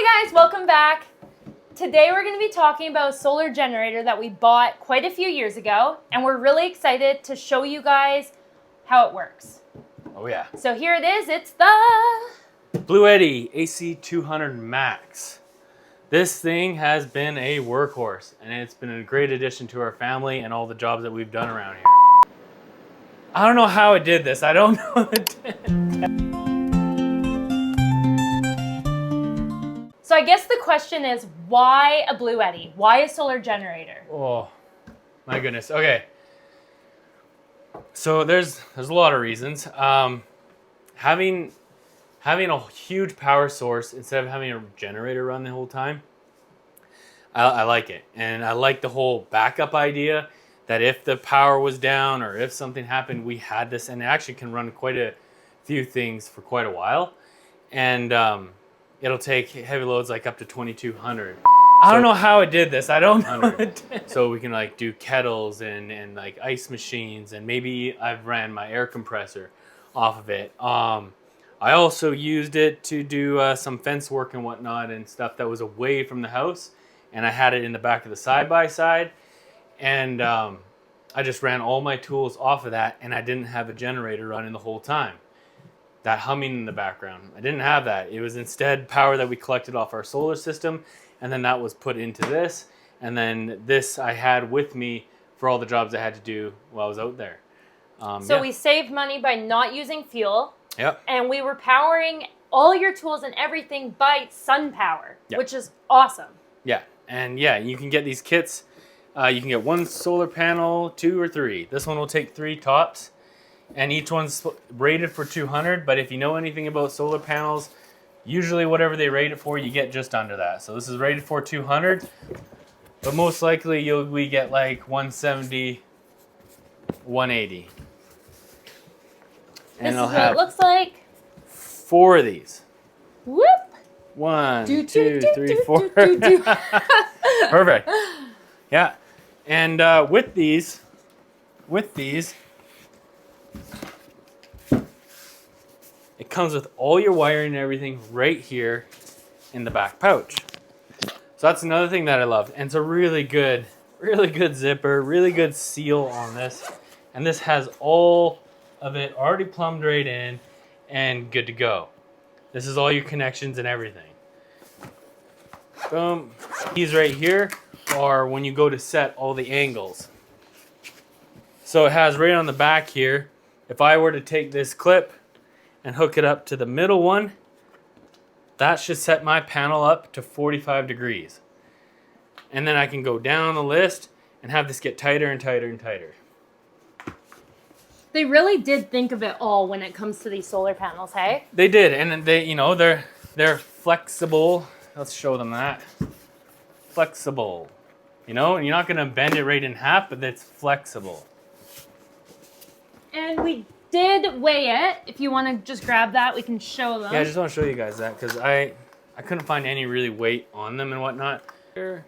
Hey guys, welcome back. Today we're going to be talking about a solar generator that we bought quite a few years ago, and we're really excited to show you guys how it works. Oh yeah. So here it is, it's the Bluetti AC200 Max. This thing has been a workhorse, and it's been a great addition to our family and all the jobs that we've done around here. I don't know how it did this. I don't know it did. So I guess the question is, why a Bluetti? Why a solar generator? Oh, my goodness. Okay. So there's a lot of reasons. Having a huge power source instead of having a generator run the whole time, I like it. And I like the whole backup idea that if the power was down or if something happened, we had this, and it actually can run quite a few things for quite a while. And it'll take heavy loads like up to 2200. I don't know how it did this. I don't know. So we can like do kettles and like ice machines, and maybe I've ran my air compressor off of it. I also used it to do some fence work and whatnot and stuff that was away from the house, and I had it in the back of the side-by-side, and I just ran all my tools off of that, and I didn't have a generator running the whole time. That humming in the background, I didn't have that. It was instead power that we collected off our solar system, and then that was put into this, and then this I had with me for all the jobs I had to do while I was out there. So we saved money by not using fuel. Yep. And we were powering all your tools and everything by sun power, Yep. which is awesome. Yeah, and yeah, you can get these kits. You can get one solar panel, 2 or 3. This one will take 3 tops, and each one's rated for 200. But if you know anything about solar panels, usually whatever they rate it for, you get just under that. So this is rated for 200, but most likely we get like 170, 180. And This is it'll what have it looks like. 4 of these. Whoop. 1, Do, 2, do, 3, do, 4. do, do. Perfect. Yeah, and with these, it comes with all your wiring and everything right here in the back pouch. So that's another thing that I love, and it's a really good zipper, really good seal on this, and this has all of it already plumbed right in and good to go. This is all your connections and everything. Boom. These right here are when you go to set all the angles. So it has right on the back here, if I were to take this clip and hook it up to the middle one, that should set my panel up to 45 degrees. And then I can go down the list and have this get tighter and tighter and tighter. They really did think of it all when it comes to these solar panels, hey? They did, and they're flexible. Let's show them that. Flexible. And you're not gonna bend it right in half, but it's flexible. And we did weigh it. If you want to just grab that, we can show them. Yeah, I just want to show you guys that because I couldn't find any really weight on them and whatnot. Here.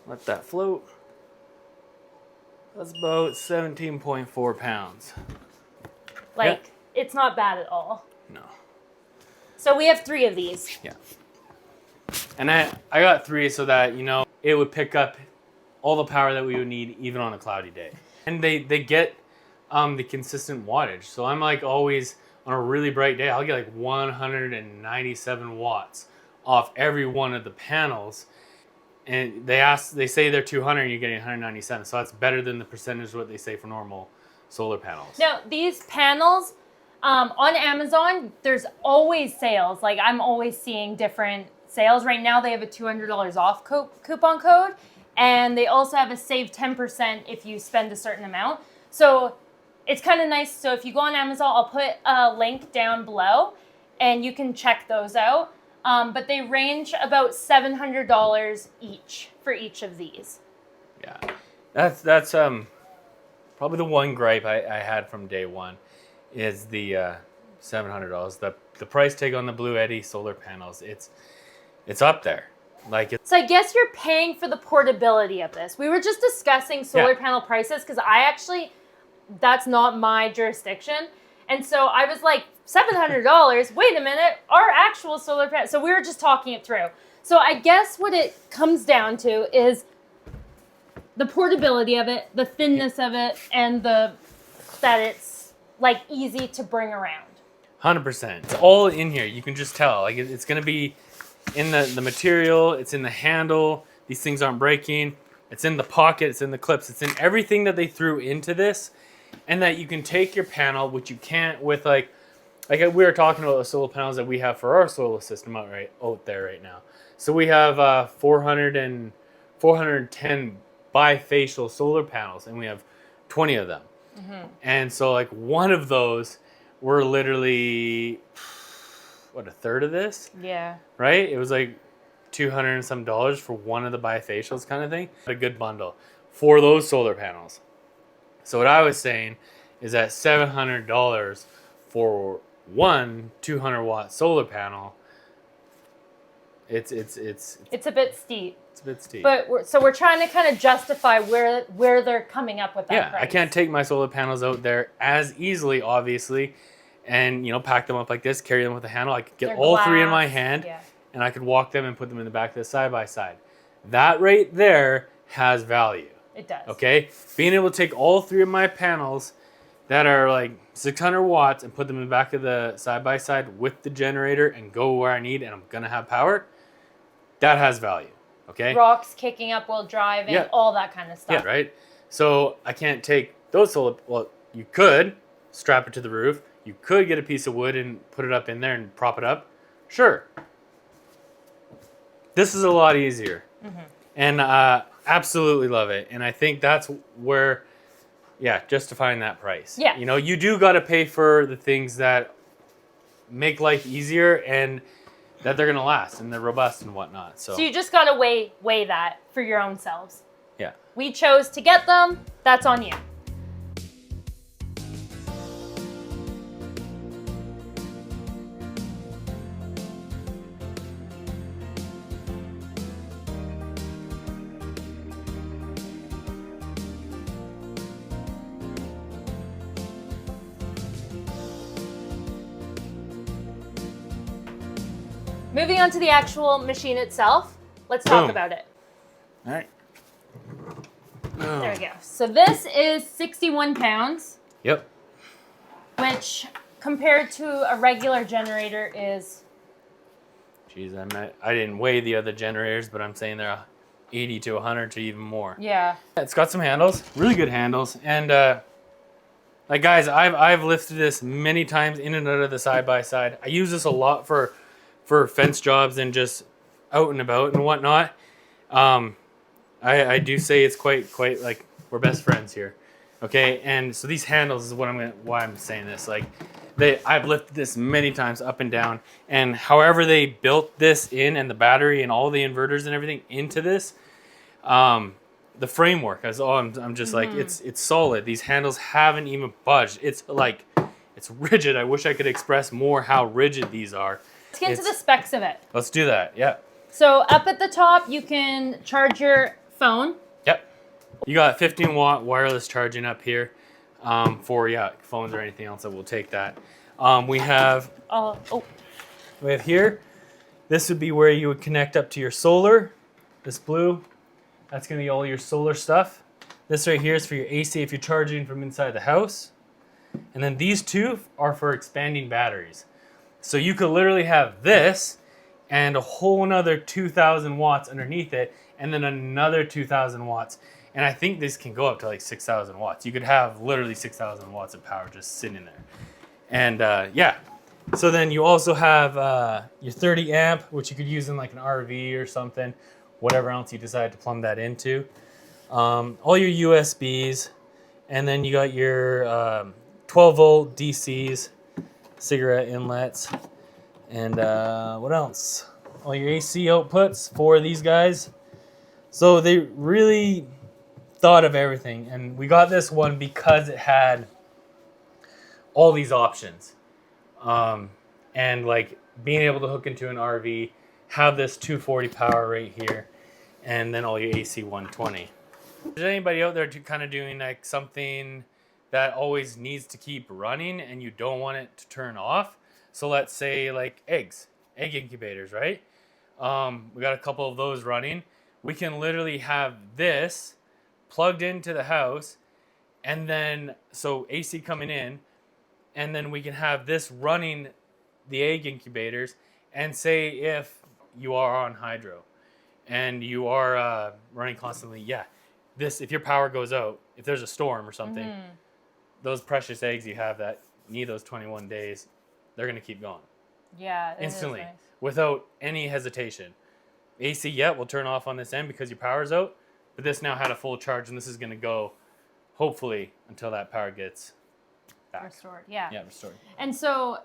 Let that float. That's about 17.4 pounds. Like, It's not bad at all. No. So we have 3 of these. Yeah. And I got 3 so that, it would pick up all the power that we would need even on a cloudy day. And they get the consistent wattage. So I'm like always on a really bright day, I'll get like 197 watts off every one of the panels. And they say they're 200 and you're getting 197. So that's better than the percentage what they say for normal solar panels. Now, these panels, on Amazon, there's always sales. Like, I'm always seeing different sales. Right now, they have a $200 off coupon code. And they also have a save 10% if you spend a certain amount. So it's kind of nice. So if you go on Amazon, I'll put a link down below and you can check those out. But they range about $700 each for each of these. Yeah, that's probably the one gripe I had from day one is the $700. The price tag on the Bluetti solar panels, it's up there. So I guess you're paying for the portability of this. We were just discussing solar panel prices because that's not my jurisdiction. And so I was like, $700? Wait a minute, our actual solar panel. So we were just talking it through. So I guess what it comes down to is the portability of it, the thinness of it, and that it's like easy to bring around. 100%. It's all in here. You can just tell. Like it's gonna be in the material. It's in the handle. These things aren't breaking. It's in the pocket. It's in the clips. It's in everything that they threw into this, and that you can take your panel, which you can't with like we were talking about the solar panels that we have for our solar system out there right now. So we have 410 bifacial solar panels, and we have 20 of them. And so like one of those, we're literally a third of this. Yeah. Right? It was like $200 and some for one of the bifacials kind of thing. A good bundle for those solar panels. So what I was saying is that $700 for one 200-watt solar panel, it's a bit steep. It's a bit steep. But we're trying to kind of justify where they're coming up with that price. I can't take my solar panels out there as easily, obviously, and pack them up like this, carry them with a handle. I could get all three in my hand, and I could walk them and put them in the back of the side-by-side. That right there has value. It does. Okay? Being able to take all three of my panels that are like 600 watts and put them in the back of the side-by-side with the generator and go where I need and I'm going to have power, that has value. Okay? Rocks kicking up while driving, all that kind of stuff. Yeah, right? So I can't take those solar... Well, you could strap it to the roof. You could get a piece of wood and put it up in there and prop it up. Sure. This is a lot easier. And absolutely love it. And I think that's where, justifying that price. Yeah. You do got to pay for the things that make life easier and that they're going to last and they're robust and whatnot. So you just got to weigh that for your own selves. Yeah. We chose to get them. That's on you. Moving on to the actual machine itself, let's talk about it. All right. There we go. So this is 61 pounds. Yep. Which, compared to a regular generator, is... Jeez, I didn't weigh the other generators, but I'm saying they're 80 to 100 to even more. Yeah. It's got some handles, really good handles, and like guys, I've lifted this many times in and out of the side-by-side. I use this a lot for fence jobs and just out and about and whatnot. I do say it's quite like we're best friends here. Okay, and so these handles is why I'm saying this. Like I've lifted this many times up and down, and however they built this in and the battery and all the inverters and everything into this, the framework, I'm just like, it's solid. These handles haven't even budged. It's rigid. I wish I could express more how rigid these are. Let's get into the specs of it. Let's do that, yeah. So up at the top, you can charge your phone. Yep. You got 15-watt wireless charging up here for phones or anything else that will take that. We have here, this would be where you would connect up to your solar. This blue, that's going to be all your solar stuff. This right here is for your AC if you're charging from inside the house. And then these two are for expanding batteries. So you could literally have this and a whole another 2,000 watts underneath it, and then another 2,000 watts. And I think this can go up to like 6,000 watts. You could have literally 6,000 watts of power just sitting there. And so then you also have your 30 amp, which you could use in like an RV or something, whatever else you decide to plumb that into. All your USBs, and then you got your 12-volt DCs, cigarette inlets, and what else? All your AC outputs for these guys. So they really thought of everything, and we got this one because it had all these options, and like being able to hook into an RV, have this 240 power right here, and then all your AC 120. Is there anybody out there kind of doing like something that always needs to keep running and you don't want it to turn off. So let's say like egg incubators, right? We got a couple of those running. We can literally have this plugged into the house, and then so AC coming in, and then we can have this running the egg incubators. And say if you are on hydro and you are running constantly, this, if your power goes out, if there's a storm or something, those precious eggs you have that need those 21 days, they're going to keep going. Yeah, instantly, nice. without any hesitation. AC, will turn off on this end because your power's out, but this now had a full charge, and this is going to go, hopefully, until that power gets back. Restored, yeah. Yeah, restored. And so,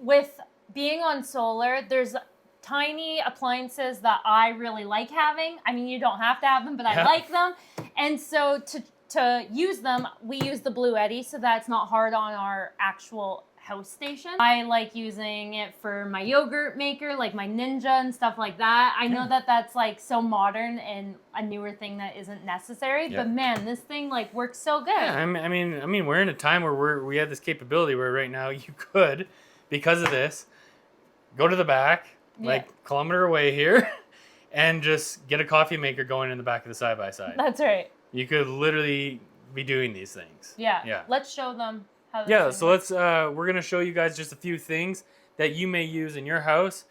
with being on solar, there's tiny appliances that I really like having. I mean, you don't have to have them, but I like them. And so to use them, we use the Bluetti, so that's not hard on our actual house station. I like using it for my yogurt maker, like my Ninja and stuff like that. I know that that's like so modern and a newer thing that isn't necessary, but man, this thing like works so good. Yeah, I mean, we're in a time where we have this capability where right now you could, because of this, go to the back, like kilometer away here, and just get a coffee maker going in the back of the side-by-side. That's right. You could literally be doing these things. Yeah. Let's show them how this so let's we're gonna show you guys just a few things that you may use in your house.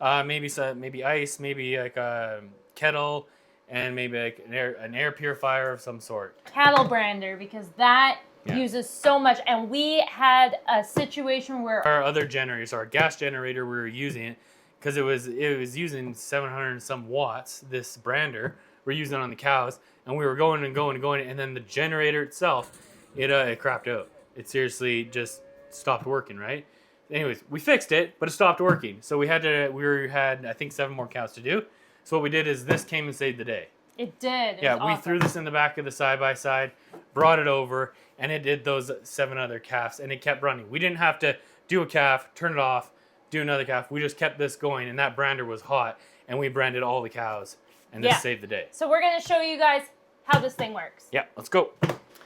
Maybe ice, maybe like a kettle, and maybe like an air purifier of some sort. Cattle brander, because that uses so much. And we had a situation where our other generators, our gas generator, we were using it because it was using 700 and some watts. This brander we're using it on the cows, and we were going and going and going, and then the generator itself, it crapped out. It seriously just stopped working, right? Anyways, we fixed it, but it stopped working. So we had I think 7 more cows to do. So what we did is this came and saved the day. It did. We threw this in the back of the side-by-side, brought it over, and it did those 7 other calves, and it kept running. We didn't have to do a calf, turn it off, do another calf. We just kept this going, and that brander was hot, and we branded all the cows, and this saved the day. So we're going to show you guys how this thing works. Yeah, let's go.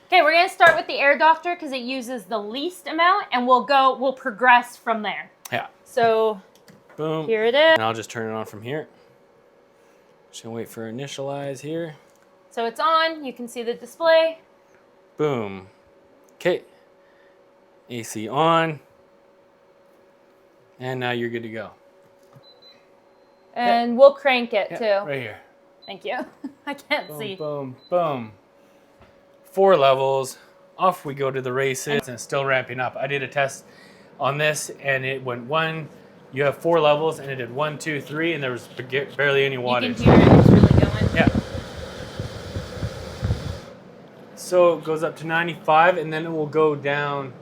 Okay, we're going to start with the air doctor because it uses the least amount, and we'll progress from there. Yeah. So, boom. Here it is. And I'll just turn it on from here. Just gonna wait for initialize here. So it's on. You can see the display. Boom. Okay. AC on. And now you're good to go. And we'll crank it too. Right here. Thank you. I can't see. Boom, boom. 4 levels. Off we go to the races, and it's still ramping up. I did a test on this, and it went 1. You have 4 levels, and it did 1, 2, 3, and there was barely any wattage. You can hear it. It's really going. Yeah. So it goes up to 95, and then it will go down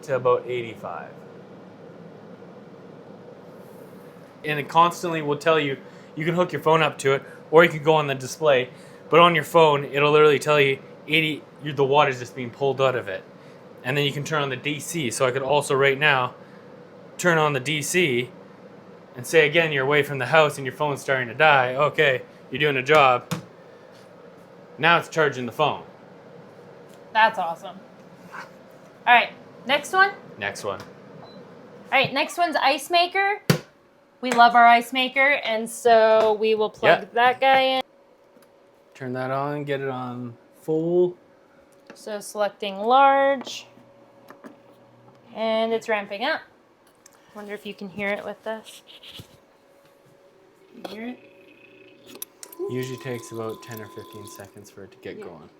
to about 85. And it constantly will tell you, you can hook your phone up to it, or you can go on the display. But on your phone, it'll literally tell you the water's just being pulled out of it. And then you can turn on the DC. So I could also right now turn on the DC and say again, you're away from the house and your phone's starting to die. Okay, you're doing a job. Now it's charging the phone. That's awesome. All right, next one. Next one. All right, next one's ice maker. We love our ice maker, and so we will plug that guy in. Turn that on, get it on full. So selecting large, and it's ramping up. Wonder if you can hear it with this. You hear it? Usually takes about 10 or 15 seconds for it to get going.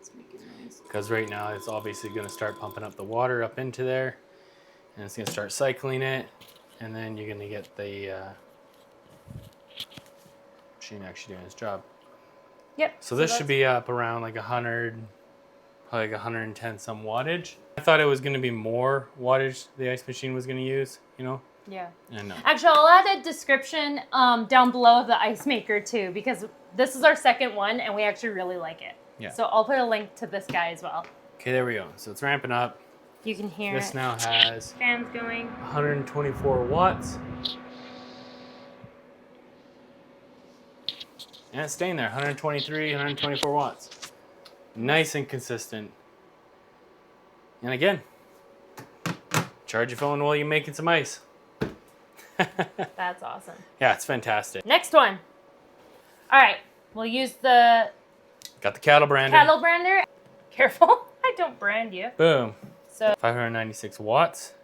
Because right now it's obviously going to start pumping up the water up into there, and it's going to start cycling it, and then you're going to get the machine actually doing its job. Yep. So this should be up around like 100, probably like 110 some wattage. I thought it was going to be more wattage the ice machine was going to use, you know? Yeah. And no. Actually, I'll add a description down below of the ice maker too, because this is our second one and we actually really like it. Yeah. So I'll put a link to this guy as well. Okay, there we go. So it's ramping up. You can hear this it. Now has fans going. 124 watts. And it's staying there, 123, 124 watts. Nice and consistent. And again, charge your phone while you're making some ice. That's awesome. Yeah, it's fantastic. Next one. All right, we'll use the Got the cattle brander. cattle brander. Careful, I don't brand you. Boom. So 596 watts.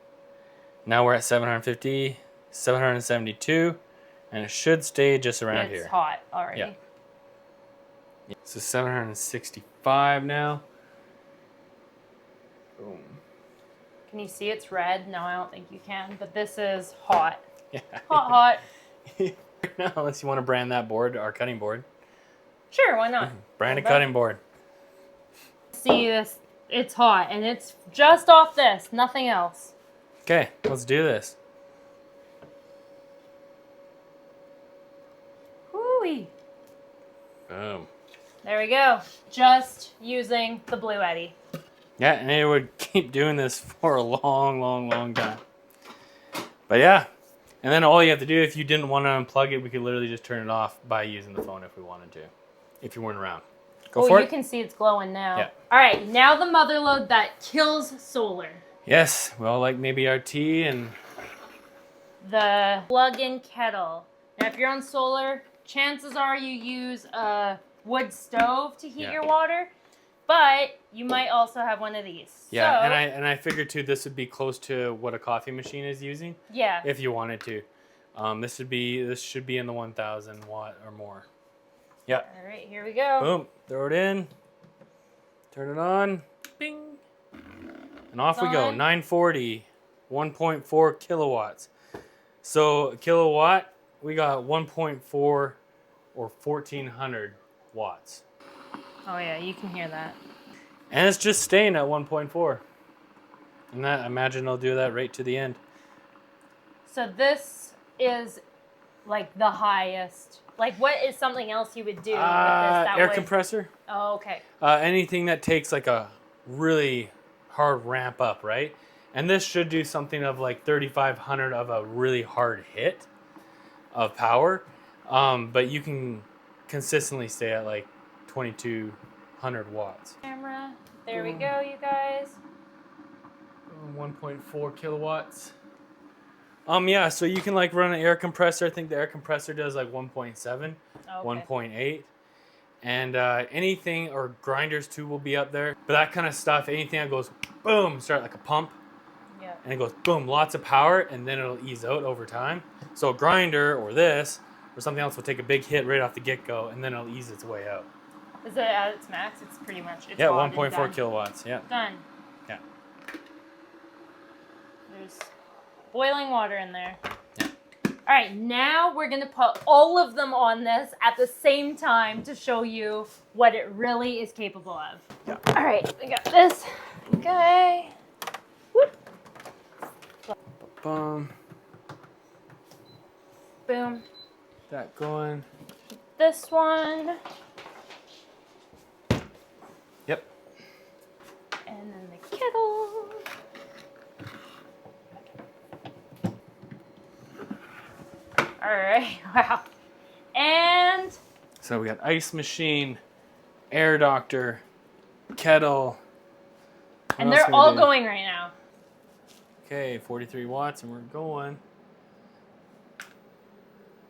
Now we're at 750, 772, and it should stay just around it's here. hot already. Yeah. So 765 now. Boom. Can you see it's red? No, I don't think you can, but this is hot. Yeah. Hot. No, unless you want to brand that board, our cutting board. Sure, why not? Brand a cutting board. See this? It's hot, and it's just off this, nothing else. Okay, let's do this. Whoo-wee. Boom. There we go. Just using the Bluetti. Yeah, and it would keep doing this for a long, long, long time. But yeah, and then all you have to do, if you didn't want to unplug it, we could literally just turn it off by using the phone if we wanted to, if you weren't around. Go for it. You can see it's glowing now. Yeah. All right, now the mother load that kills solar. Yes, well, like maybe our tea and... The plug-in kettle. Now, if you're on solar, chances are you use a wood stove to heat your water, but you might also have one of these. Yeah, so, and I figured too this would be close to what a coffee machine is using. Yeah. If you wanted to, this should be in the 1,000 watt or more. Yeah. All right, here we go. Boom. Throw it in. Turn it on. Bing. And off we go. 940, 1.4 kilowatts. So a kilowatt, we got 1.4 or 1,400 watts. Oh yeah, you can hear that. And it's just staying at 1.4. And that, I imagine it'll do that right to the end. So this is like the highest. Like, what is something else you would do with this? That Air would... compressor. Oh, okay. Anything that takes like a really hard ramp up, right? And this should do something of like 3,500 of a really hard hit of power. But you can consistently stay at like 2,200 watts. Camera. There we go, you guys. 1.4 kilowatts. Yeah, so you can like run an air compressor. I think the air compressor does like 1.7, Oh, okay. 1.8. And anything, or grinders too will be up there. But that kind of stuff, anything that goes boom, start like a pump. Yeah. And it goes boom, lots of power, and then it'll ease out over time. So a grinder or this or something else will take a big hit right off the get-go, and then it'll ease its way out. Is it at its max? It's pretty much. It's Yeah, hot and 1.4 done. kilowatts. Yeah. Done. Yeah. There's boiling water in there. Yeah. All right, now we're gonna put all of them on this at the same time to show you what it really is capable of. Yeah. All right, we got this. Okay. Whoop. Boom. Boom. That going. This one. Yep. And then the kettle. All right, wow. And So we got ice machine, air doctor, kettle. What and else they're can we all do? going right now. Okay, 43 watts, and we're going.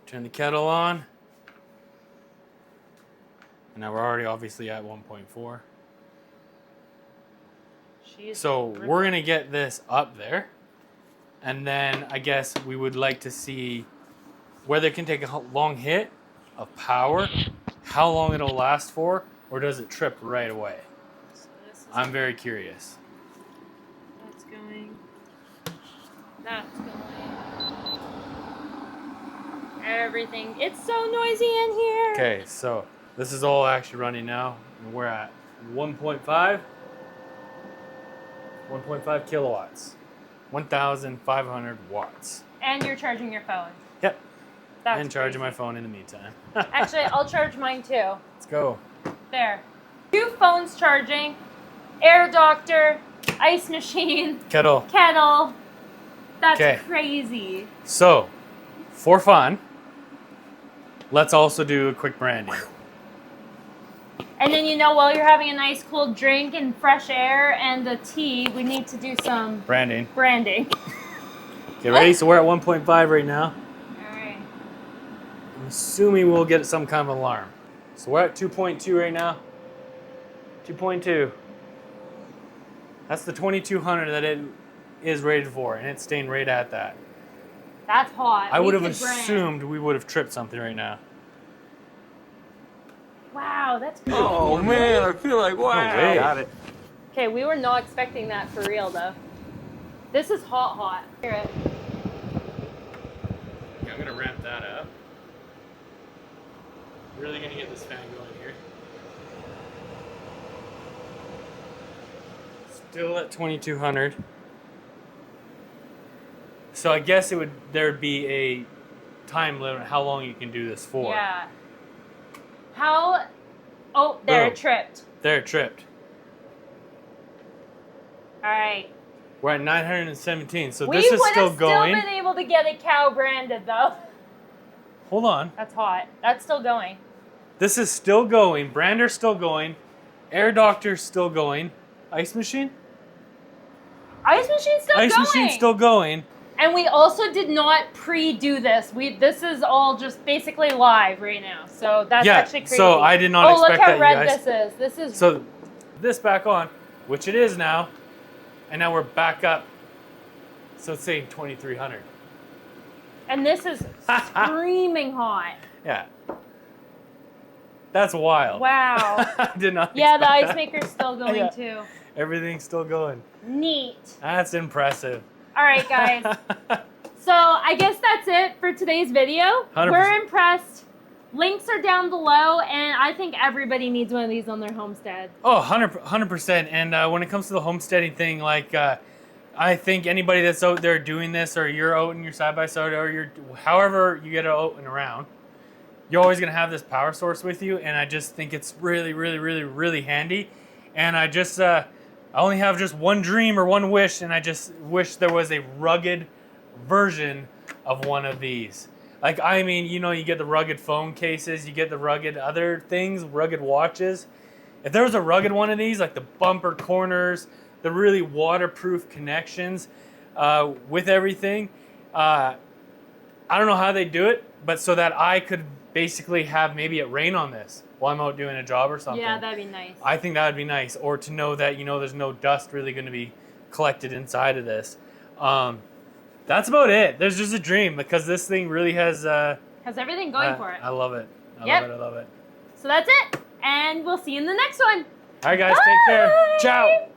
Turn the kettle on. And now we're already obviously at 1.4. So we're going to get this up there. And then I guess we would like to see whether it can take a long hit of power, how long it'll last for, or does it trip right away? So this is I'm very curious. That's going. That's going. Everything. It's so noisy in here. Okay, so this is all actually running now. And we're at 1.5 kilowatts. 1,500 watts. And you're charging your phone. Yep. That's And charging my crazy. phone in the meantime. Actually, I'll charge mine too. Let's go. There. 2 phones charging. Air doctor. Ice machine. Kettle. Kettle. That's 'Kay. crazy. So, for fun, let's also do a quick branding. And then, you know, while you're having a nice cold drink and fresh air and a tea, we need to do some Branding. branding. Get ready? So we're at 1.5 right now. All right. I'm assuming we'll get some kind of alarm. So we're at 2.2 right now. 2.2. That's the 2200 that it is rated for, and it's staying right at that. That's hot. I would have could brand. assumed we would have tripped something right now. Wow, that's pretty Oh cool. man, I feel like wow. No way. Got it. Okay, we were not expecting that for real though. This is hot. Hear it. Yeah, I'm gonna ramp that up. Really gonna get this fan going here. Still at 2200. So I guess there'd be a time limit how long you can do this for. Yeah. How? Oh, there Boom. it tripped. There it tripped. All right. We're at 917, so We this is would still have going. still been able to get a cow branded though. Hold on. That's hot. That's still going. This is still going. Brander's still going. Air Doctor's still going. Ice Machine? Ice machine's still Ice going. Machine's still going. And we also did not pre-do this. This is all just basically live right now. So that's actually crazy. So I did not oh, expect look how that, red you guys. this is. This is So this back on, which it is now, and now we're back up. So it's saying 2300. and this is screaming hot. Yeah. That's wild. Wow. I did not Yeah, the expect ice that. maker's still going Yeah. too. Everything's still going. Neat. That's impressive. All right, guys. So I guess that's it for today's video. 100%. We're impressed. Links are down below, and I think everybody needs one of these on their homestead. Oh, 100%. And when it comes to the homesteading thing, like, I think anybody that's out there doing this, or you're out in your side-by-side, or you're, however you get out and around, you're always going to have this power source with you, and I just think it's really, really, really, really handy. And I just, I only have just one dream or one wish, and I just wish there was a rugged version of one of these. Like, I mean, you know, you get the rugged phone cases, you get the rugged other things, rugged watches. If there was a rugged one of these, like the bumper corners, the really waterproof connections with everything, I don't know how they do it, but so that I could basically have maybe it rain on this while I'm out doing a job or something. Yeah, that'd be nice. I think that would be nice. Or to know that, you know, there's no dust really going to be collected inside of this. That's about it. There's just a dream because this thing really has everything going for it. I love it. I Yep. love it. I love it. So that's it. And we'll see you in the next one. All right, guys, take care. Bye. Ciao.